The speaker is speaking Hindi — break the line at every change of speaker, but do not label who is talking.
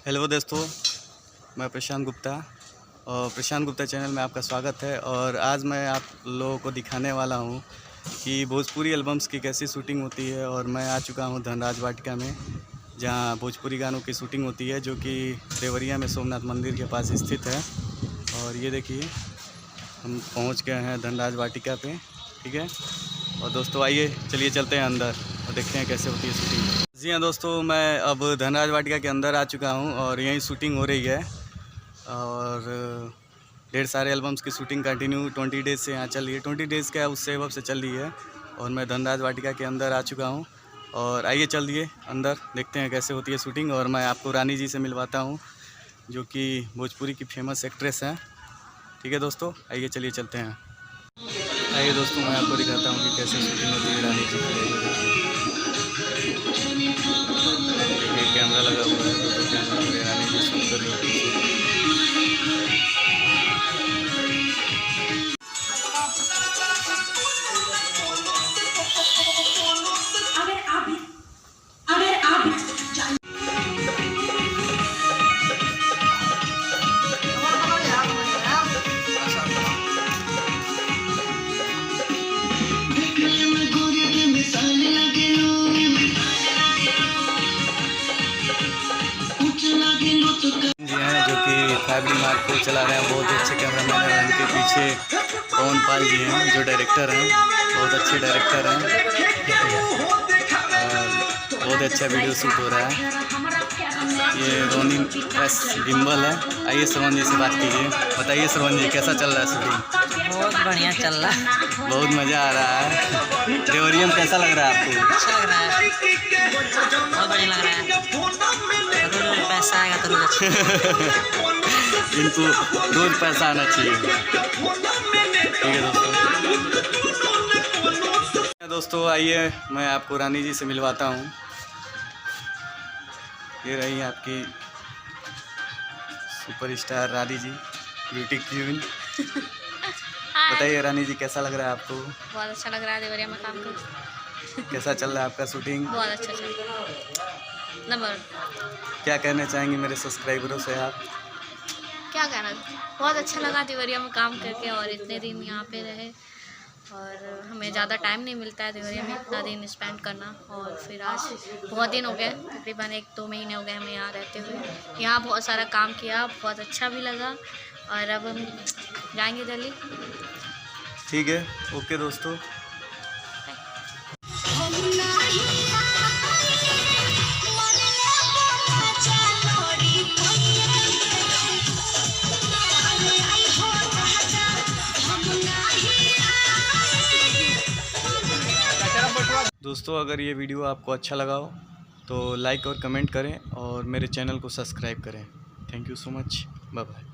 हेलो दोस्तों, मैं प्रशांत गुप्ता और प्रशांत गुप्ता चैनल में आपका स्वागत है। और आज मैं आप लोगों को दिखाने वाला हूं कि भोजपुरी एल्बम्स की कैसी शूटिंग होती है। और मैं आ चुका हूं धनराज वाटिका में, जहां भोजपुरी गानों की शूटिंग होती है, जो कि देवरिया में सोमनाथ मंदिर के पास स्थित है। और ये देखिए, हम पहुंच गए हैं धनराज वाटिका पे, ठीक है। और दोस्तों आइए, चलिए चलते हैं अंदर और देखते हैं कैसे होती है शूटिंग। जी हाँ दोस्तों, मैं अब धनराज वाटिका के अंदर आ चुका हूँ और यहीं शूटिंग हो रही है। और ढेर सारे एल्बम्स की शूटिंग कंटिन्यू 20 डेज़ से यहाँ चल रही है। 20 डेज़ क्या, उससे अब से चल रही है। और मैं धनराज वाटिका के अंदर आ चुका हूँ और आइए चलिए अंदर देखते हैं कैसे होती है शूटिंग। और मैं आपको रानी जी से मिलवाता हूँ, जो कि भोजपुरी की फेमस एक्ट्रेस हैं। ठीक है दोस्तों, आइए चलिए चलते हैं। आइए दोस्तों, मैं आपको दिखाता हूँ कि कैसे शूटिंग होती है रानी जी की। कैमरा लगा हुआ है, तो कैमरा में रानी जी शूट कर रही है। जी हैं, जो कि 5D मार्क को चला रहे हैं। बहुत अच्छे कैमरामैन हैं। उनके पीछे पवन पाल जी हैं, जो डायरेक्टर हैं, बहुत अच्छे डायरेक्टर हैं। और बहुत अच्छा वीडियो शूट हो रहा है। ये रोनी एस गिम्बल है। आइए श्रवण जी से बात कीजिए। बताइए श्रवण जी, कैसा चल रहा है शूटिंग?
बहुत बढ़िया चल रहा है,
बहुत मज़ा आ रहा है। देवरिया में कैसा लग रहा है आपको?
अच्छा लग रहा है, बहुत बढ़िया लग रहा है। रोज पैसा आएगा तो रोज अच्छा।
इनको रोज़ पैसा आना चाहिए। ठीक है दोस्तों, आइए मैं आपको रानी जी से मिलवाता हूँ। ये रही आपकी सुपरस्टार रानी जी, ब्यूटी क्वीन। बताइए रानी जी, कैसा लग रहा है आपको?
बहुत अच्छा लग रहा है देवरिया में काम कर।
कैसा चल रहा है आपका शूटिंग?
बहुत अच्छा चल रहा है। नंबर
क्या कहना चाहेंगे मेरे सब्सक्राइबरों से आप?
क्या कहना, बहुत अच्छा लगा देवरिया में काम करके। और इतने दिन यहाँ पे रहे, और हमें ज़्यादा टाइम नहीं मिलता है देवरिया में इतना दिन स्पेंड करना। और फिर आज बहुत दिन हो गए, तकरीबन 1-2 महीने हो गए हमें यहाँ रहते हुए। यहाँ बहुत सारा काम किया, बहुत अच्छा भी लगा। और अब हम जाएंगे दिल्ली।
ठीक है, ओके दोस्तों। दोस्तों, अगर ये वीडियो आपको अच्छा लगा हो तो लाइक और कमेंट करें और मेरे चैनल को सब्सक्राइब करें। Thank you so much, bye bye.